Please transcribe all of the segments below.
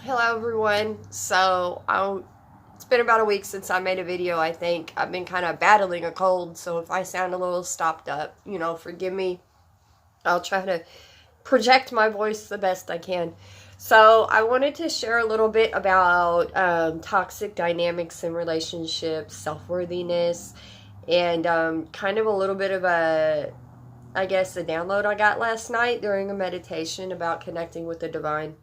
Hello everyone. It's been about a week since I made a video. I think I've been kind of battling a cold, so if I sound a little stopped up, forgive me. I'll try to project my voice the best I can. So I wanted to share a little bit about toxic dynamics in relationships, self-worthiness, and kind of a little bit of a download I got last night during a meditation about connecting with the divine.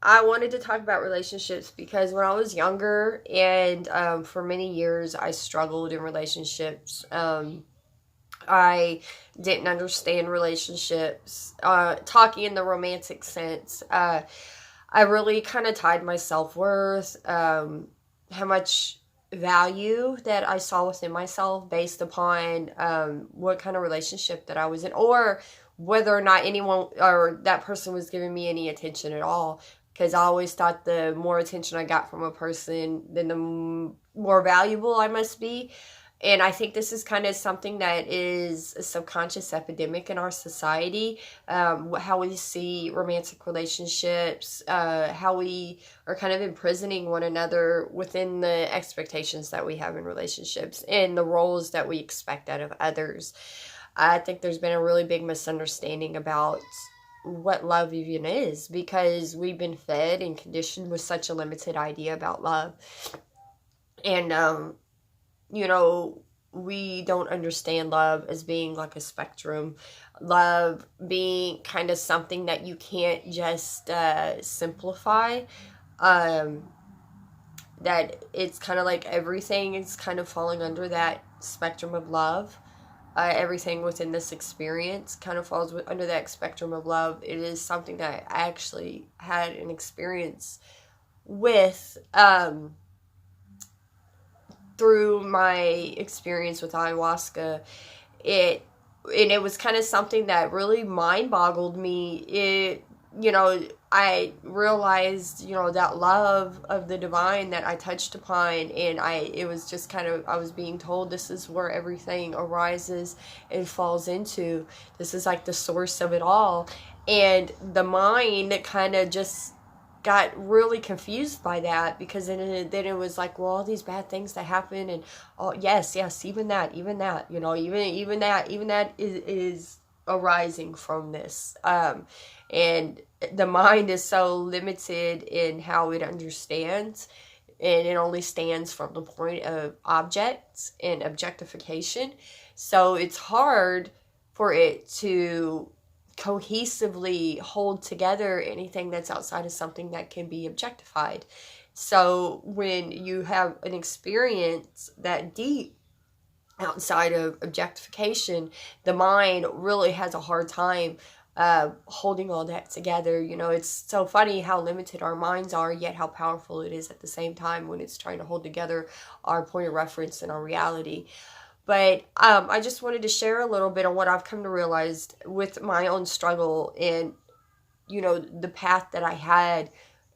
I wanted to talk about relationships because when I was younger and for many years I struggled in relationships. I didn't understand relationships, talking in the romantic sense. I really kind of tied my self-worth, how much value that I saw within myself based upon what kind of relationship that I was in, or whether or not anyone or that person was giving me any attention at all. Because I always thought the more attention I got from a person, then the more valuable I must be. And I think this is kind of something that is a subconscious epidemic in our society. How we see romantic relationships, how we are kind of imprisoning one another within the expectations that we have in relationships and the roles that we expect out of others. I think there's been a really big misunderstanding about what love even is, because we've been fed and conditioned with such a limited idea about love. And we don't understand love as being like a spectrum. Love being kind of something that you can't just simplify. That it's kind of like everything is kind of falling under that spectrum of love. Everything within this experience kind of falls under that spectrum of love. It is something that I actually had an experience with through my experience with ayahuasca. It was kind of something that really mind boggled me. I realized, that love of the divine that I touched upon, and it was just kind of, I was being told this is where everything arises and falls into. This is like the source of it all. And the mind kind of just got really confused by that, because then it was like, well, all these bad things that happen, and oh yes, even that, even that is arising from this. And the mind is so limited in how it understands, and it only stands from the point of objects and objectification. So it's hard for it to cohesively hold together anything that's outside of something that can be objectified. So when you have an experience that deep outside of objectification, the mind really has a hard time holding all that together. It's so funny how limited our minds are, yet how powerful it is at the same time when it's trying to hold together our point of reference and our reality. But I just wanted to share a little bit on what I've come to realize with my own struggle and, the path that I had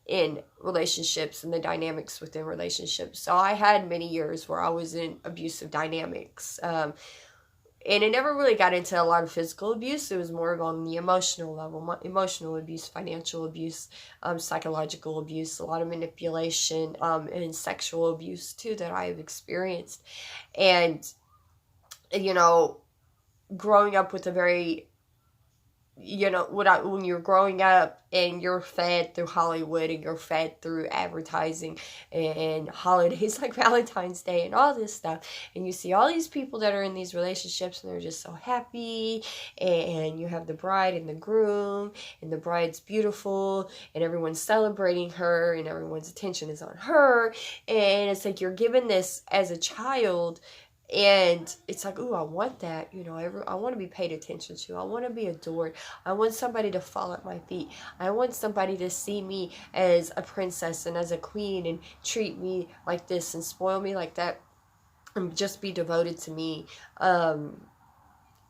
in relationships and the dynamics within relationships. So I had many years where I was in abusive dynamics. And it never really got into a lot of physical abuse. It was more of on the emotional level, emotional abuse, financial abuse, psychological abuse, a lot of manipulation, and sexual abuse too that I have experienced. And growing up with a very, when you're growing up and you're fed through Hollywood and you're fed through advertising and holidays like Valentine's Day and all this stuff, and you see all these people that are in these relationships and they're just so happy, and you have the bride and the groom, and the bride's beautiful and everyone's celebrating her and everyone's attention is on her, and it's like you're given this as a child. And it's like, ooh, I want that, I want to be paid attention to. I want to be adored. I want somebody to fall at my feet. I want somebody to see me as a princess and as a queen and treat me like this and spoil me like that and just be devoted to me. And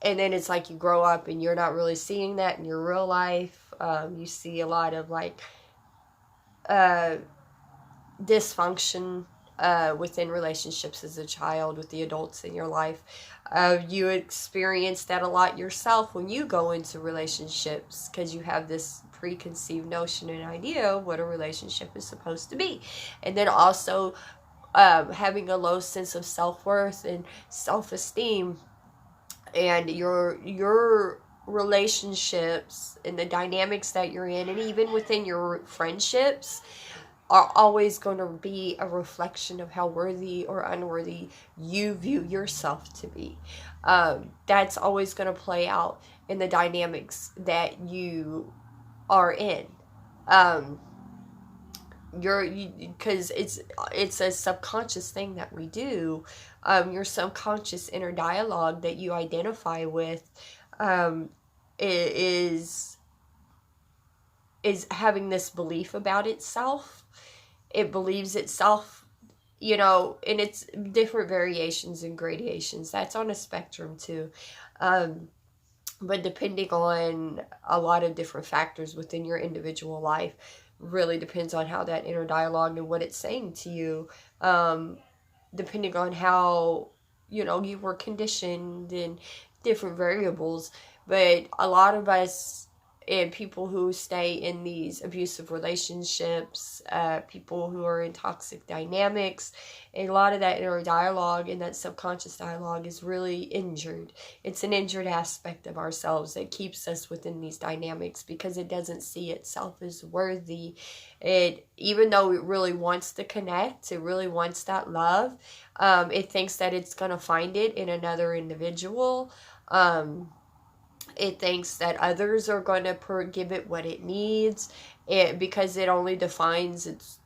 then it's like you grow up and you're not really seeing that in your real life. You see a lot of like dysfunction within relationships as a child with the adults in your life. You experience that a lot yourself when you go into relationships, because you have this preconceived notion and idea of what a relationship is supposed to be. And then also having a low sense of self-worth and self-esteem, and your relationships and the dynamics that you're in, and even within your friendships, are always going to be a reflection of how worthy or unworthy you view yourself to be. That's always going to play out in the dynamics that you are in. Because it's a subconscious thing that we do. Your subconscious inner dialogue that you identify with is having this belief about itself. It believes itself, and it's different variations and gradations. That's on a spectrum too. But depending on a lot of different factors within your individual life, really depends on how that inner dialogue and what it's saying to you, depending on how, you were conditioned and different variables. But a lot of us, and people who stay in these abusive relationships, people who are in toxic dynamics, and a lot of that inner dialogue and that subconscious dialogue is really injured. It's an injured aspect of ourselves that keeps us within these dynamics because it doesn't see itself as worthy. Even though it really wants to connect, it really wants that love, it thinks that it's going to find it in another individual. It thinks that others are going to give it what it needs, because it only defines its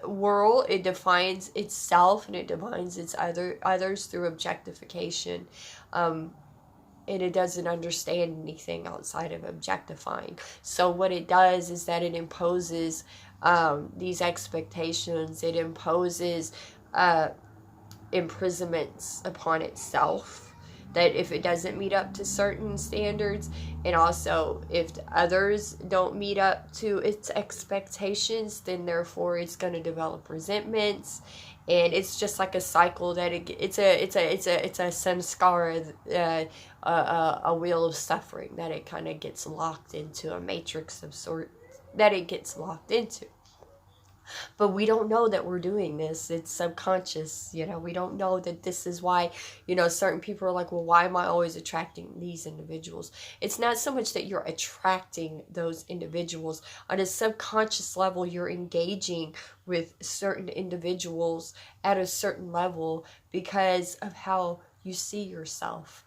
world, it defines itself, and it defines its others through objectification. And it doesn't understand anything outside of objectifying. So what it does is that it imposes these expectations. It imposes imprisonments upon itself, that if it doesn't meet up to certain standards, and also if others don't meet up to its expectations, then therefore it's going to develop resentments. And it's just like a cycle that it's a samskara, a wheel of suffering that it kind of gets locked into, a matrix of sort that it gets locked into. But we don't know that we're doing this. It's subconscious, we don't know that this is why, certain people are like, well, why am I always attracting these individuals? It's not so much that you're attracting those individuals. On a subconscious level, you're engaging with certain individuals at a certain level because of how you see yourself.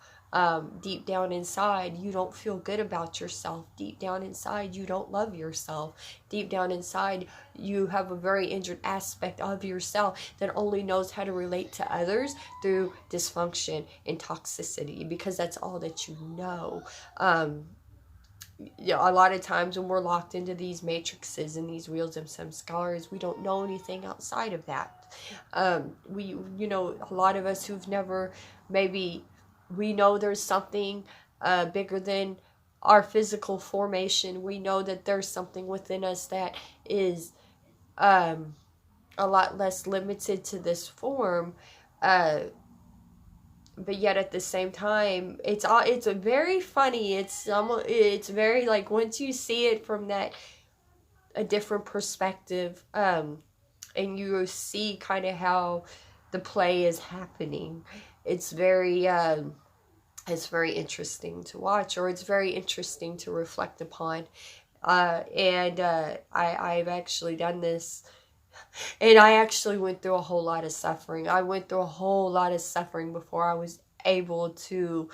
Deep down inside, you don't feel good about yourself. Deep down inside, you don't love yourself. Deep down inside, you have a very injured aspect of yourself that only knows how to relate to others through dysfunction and toxicity, because that's all that you know. A lot of times when we're locked into these matrices and these wheels of samskaras, we don't know anything outside of that. A lot of us who've never we know there's something bigger than our physical formation. We know that there's something within us that is a lot less limited to this form. But yet at the same time, it's a very funny. It's very like, once you see it from a different perspective, and you see kind of how the play is happening. It's very interesting to watch, or it's very interesting to reflect upon. I've actually done this, and I actually went through a whole lot of suffering. I went through a whole lot of suffering before I was able to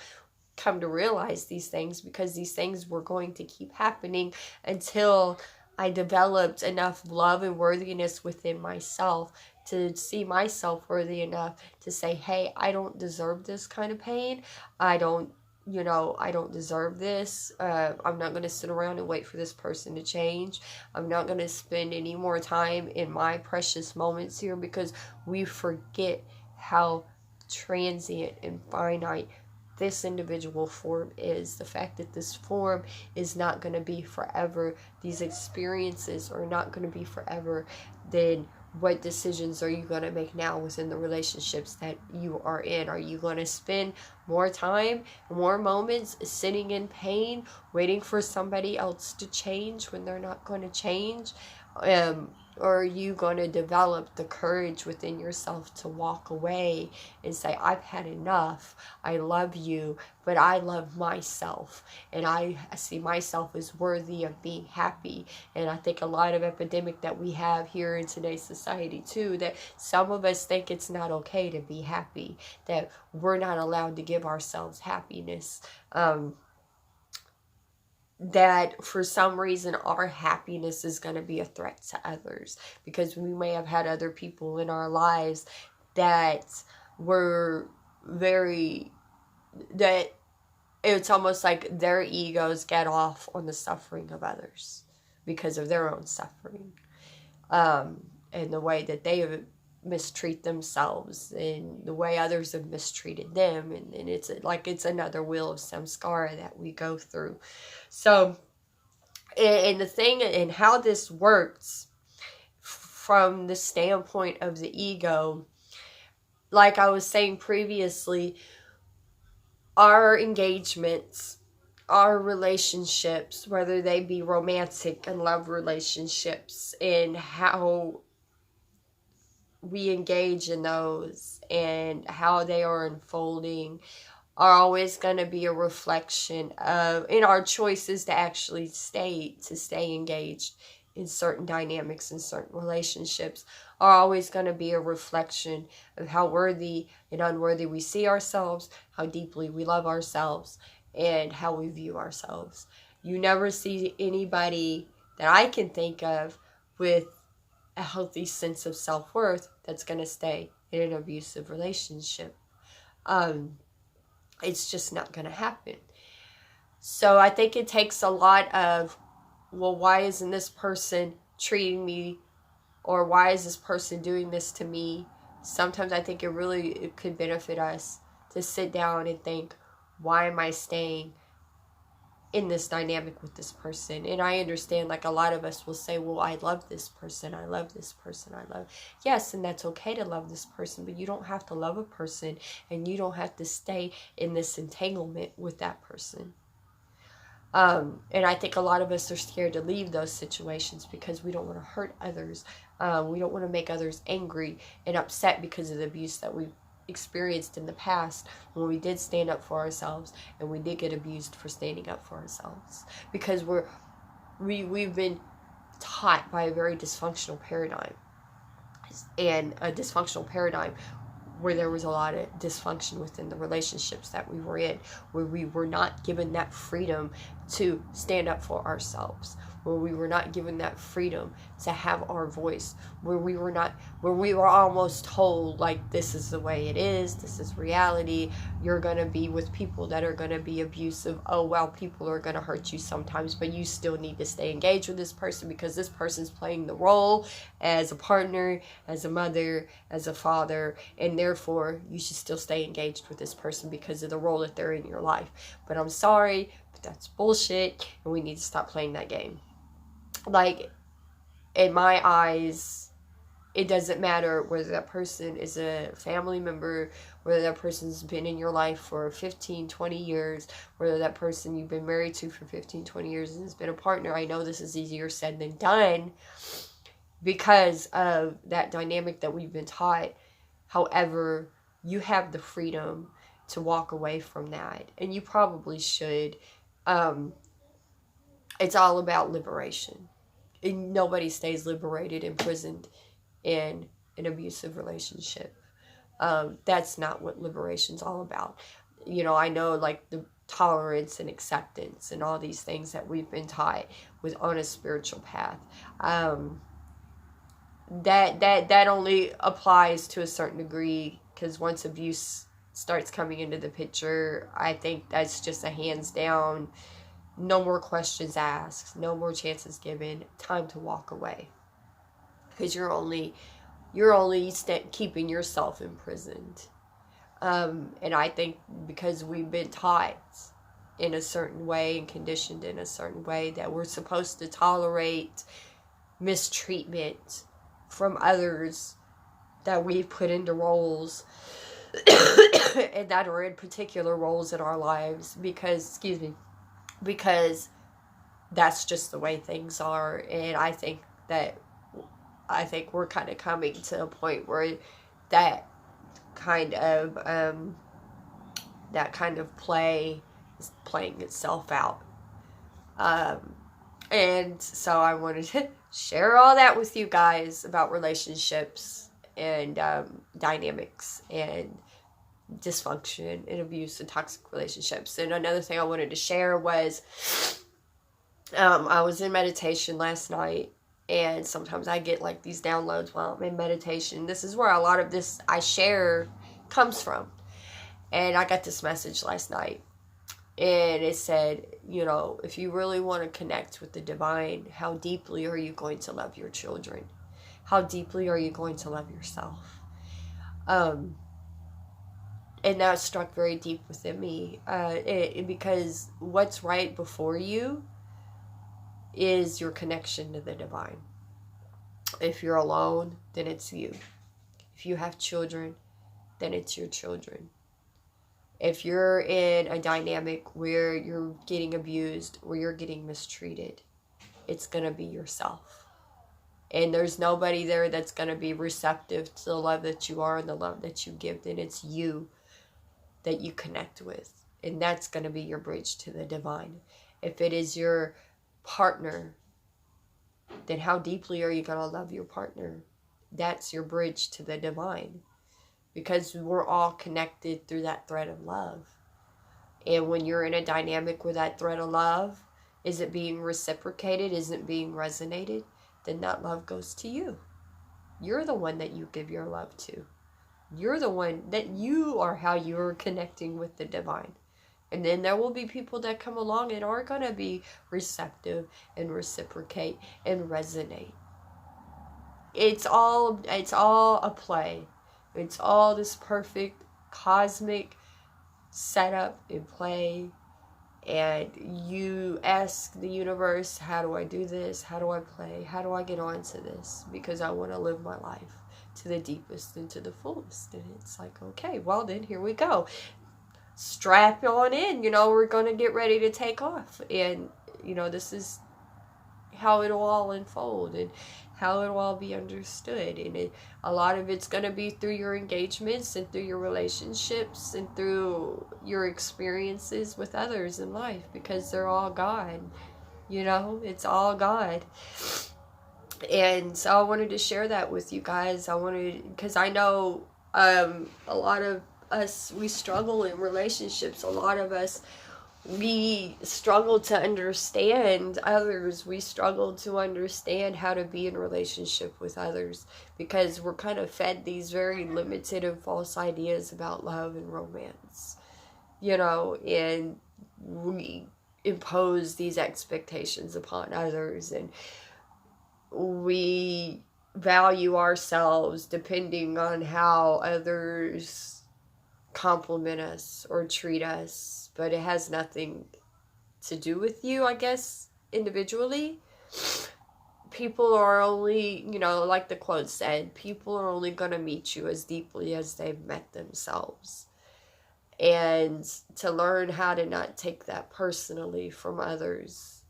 come to realize these things, because these things were going to keep happening until I developed enough love and worthiness within myself to see myself worthy enough to say, hey, I don't deserve this kind of pain. I don't deserve this. I'm not going to sit around and wait for this person to change. I'm not going to spend any more time in my precious moments here, because we forget how transient and finite this individual form is. The fact that this form is not going to be forever, these experiences are not going to be forever, then what decisions are you going to make now within the relationships that you are in? Are you going to spend more time, more moments sitting in pain, waiting for somebody else to change when they're not going to change? Or are you going to develop the courage within yourself to walk away and say, I've had enough, I love you, but I love myself, and I see myself as worthy of being happy. And I think a lot of epidemic that we have here in today's society too, that some of us think it's not okay to be happy, that we're not allowed to give ourselves happiness. That for some reason our happiness is going to be a threat to others, because we may have had other people in our lives that were that it's almost like their egos get off on the suffering of others because of their own suffering, and the way that they have mistreat themselves and the way others have mistreated them, and it's like it's another wheel of samskara that we go through. So, and the thing and how this works from the standpoint of the ego, like I was saying previously, our engagements, our relationships, whether they be romantic and love relationships, and how we engage in those and how they are unfolding, are always going to be a reflection of, in our choices to actually stay engaged in certain dynamics and certain relationships, are always going to be a reflection of how worthy and unworthy we see ourselves, how deeply we love ourselves, and how we view ourselves. You never see anybody that I can think of with a healthy sense of self-worth that's going to stay in an abusive relationship. It's just not going to happen. So I think it takes a lot of, well, why isn't this person treating me, or why is this person doing this to me? Sometimes I think it could benefit us to sit down and think, why am I staying in this dynamic with this person? And I understand, like, a lot of us will say, well, I love this person, I love this person, I love. Yes, and that's okay to love this person, but you don't have to love a person, and you don't have to stay in this entanglement with that person. And I think a lot of us are scared to leave those situations because we don't want to hurt others. We don't want to make others angry and upset because of the abuse that we've experienced in the past, when we did stand up for ourselves and we did get abused for standing up for ourselves, because we've been taught by a very dysfunctional paradigm, and a dysfunctional paradigm where there was a lot of dysfunction within the relationships that we were in, where we were not given that freedom to stand up for ourselves, where we were not given that freedom to have our voice, where we were almost told, like, this is the way it is, this is reality, you're going to be with people that are going to be abusive, oh well, people are going to hurt you sometimes, but you still need to stay engaged with this person because this person's playing the role as a partner, as a mother, as a father, and therefore you should still stay engaged with this person because of the role that they're in your life. But I'm sorry, but that's bullshit, and we need to stop playing that game. Like, in my eyes, it doesn't matter whether that person is a family member, whether that person's been in your life for 15, 20 years, whether that person you've been married to for 15, 20 years and has been a partner. I know this is easier said than done because of that dynamic that we've been taught. However, you have the freedom to walk away from that, and you probably should. It's all about liberation. And nobody stays liberated, imprisoned in an abusive relationship. That's not what liberation's all about. You know, I know, like, the tolerance and acceptance and all these things that we've been taught on a spiritual path. That only applies to a certain degree, because once abuse starts coming into the picture, I think that's just a hands down, no more questions asked, no more chances given, time to walk away, because you're only keeping yourself imprisoned. And I think because we've been taught in a certain way and conditioned in a certain way that we're supposed to tolerate mistreatment from others that we've put into roles and that are in particular roles in our lives because, because that's just the way things are. And I think we're kind of coming to a point where that kind of play is playing itself out. And so I wanted to share all that with you guys about relationships and dynamics and dysfunction and abuse and toxic relationships. And another thing I wanted to share was I was in meditation last night, and sometimes I get like these downloads while I'm in meditation. This is where a lot of this I share comes from. And I got this message last night, and it said, you know, if you really want to connect with the divine, how deeply are you going to love your children? How deeply are you going to love yourself? And that struck very deep within me, because what's right before you is your connection to the divine. If you're alone, then it's you. If you have children, then it's your children. If you're in a dynamic where you're getting abused, where you're getting mistreated, it's going to be yourself. And there's nobody there that's going to be receptive to the love that you are and the love that you give. Then it's you that you connect with. And that's going to be your bridge to the divine. If it is your partner, then how deeply are you going to love your partner? That's your bridge to the divine. Because we're all connected through that thread of love. And when you're in a dynamic where that thread of love isn't being reciprocated, isn't being resonated, then that love goes to you. You're the one that you give your love to. You're the one that you are how you're connecting with the divine. And then there will be people that come along and are going to be receptive and reciprocate and resonate. It's all a play. It's all this perfect cosmic setup and play. And you ask the universe, how do I do this? How do I play? How do I get onto this? Because I want to live my life to the deepest and to the fullest. And it's like, okay, well then here we go. Strap on in, we're going to get ready to take off. And, this is how it'll all unfold and how it'll all be understood. And a lot of it's going to be through your engagements and through your relationships and through your experiences with others in life, because they're all God. It's all God. And so I wanted to share that with you guys. Because I know a lot of us, we struggle in relationships. A lot of us, we struggle to understand others. We struggle to understand how to be in relationship with others, because we're kind of fed these very limited and false ideas about love and romance, and we impose these expectations upon others, and we value ourselves depending on how others compliment us or treat us, but it has nothing to do with you, I guess, individually. People are only, like the quote said, people are only going to meet you as deeply as they've met themselves. And to learn how to not take that personally from others,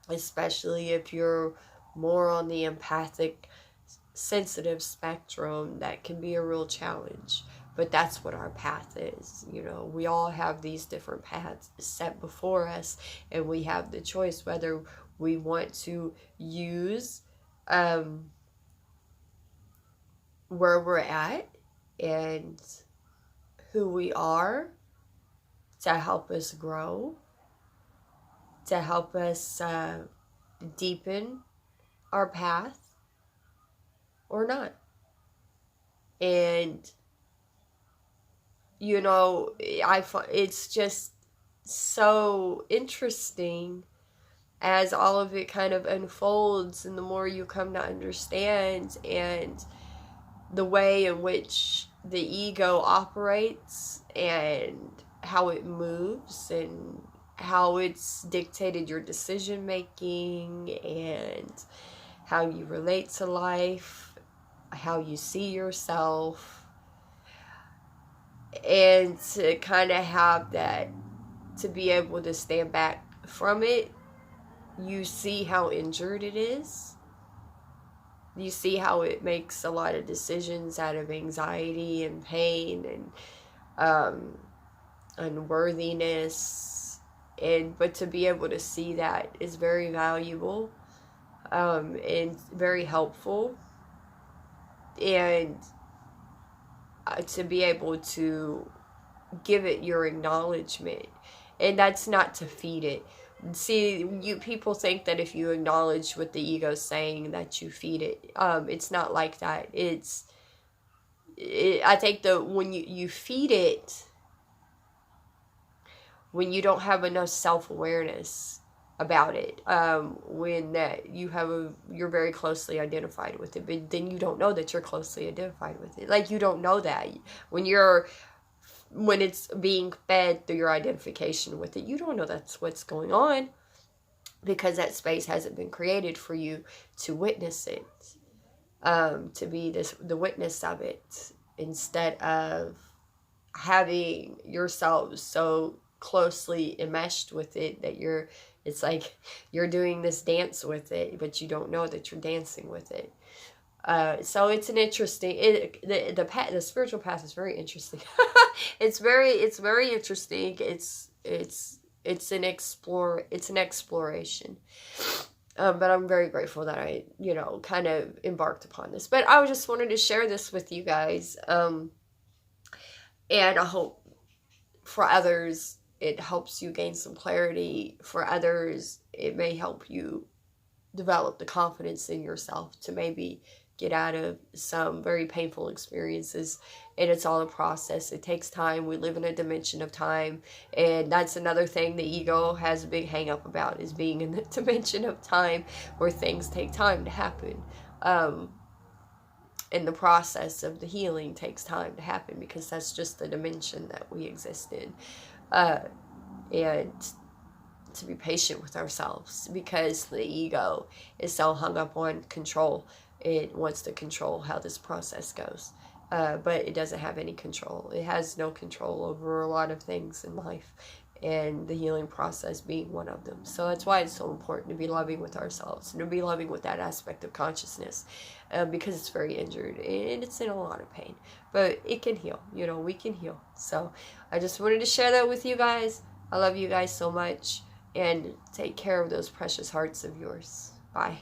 especially if you're more on the empathic, sensitive spectrum, that can be a real challenge. But that's what our path is. We all have these different paths set before us, and we have the choice whether we want to use where we're at and who we are to help us grow, to help us deepen our path, or not. And it's just so interesting as all of it kind of unfolds, and the more you come to understand, and the way in which the ego operates and how it moves and how it's dictated your decision making and how you relate to life, how you see yourself. And to kind of have that, to be able to stand back from it, you see how injured it is. You see how it makes a lot of decisions out of anxiety and pain and unworthiness. But to be able to see that is very valuable, and very helpful. And to be able to give it your acknowledgement. And that's not to feed it. See, people think that if you acknowledge what the ego's saying, that you feed it. It's not like that. I think that when you feed it, when you don't have enough self-awareness about it, when you're very closely identified with it, but then you don't know that you're closely identified with it. Like, you don't know that when it's being fed through your identification with it, you don't know that's what's going on, because that space hasn't been created for you to witness it, to be the witness of it, instead of having yourself so closely enmeshed with it that it's like you're doing this dance with it, but you don't know that you're dancing with it. So it's an interesting, the spiritual path is very interesting. It's very interesting. It's an exploration. But I'm very grateful that I, kind of embarked upon this. But I just wanted to share this with you guys. And I hope for others it helps you gain some clarity. For others, it may help you develop the confidence in yourself to maybe get out of some very painful experiences. And it's all a process. It takes time. We live in a dimension of time, and that's another thing the ego has a big hang up about, is being in the dimension of time where things take time to happen. And the process of the healing takes time to happen, because that's just the dimension that we exist in. And to be patient with ourselves, because the ego is so hung up on control. It wants to control how this process goes, but it doesn't have any control. It has no control over a lot of things in life, and the healing process being one of them. So that's why it's so important to be loving with ourselves, and to be loving with that aspect of consciousness, because it's very injured and it's in a lot of pain, but it can heal. We can heal. So I just wanted to share that with you guys. I love you guys so much, and take care of those precious hearts of yours. Bye.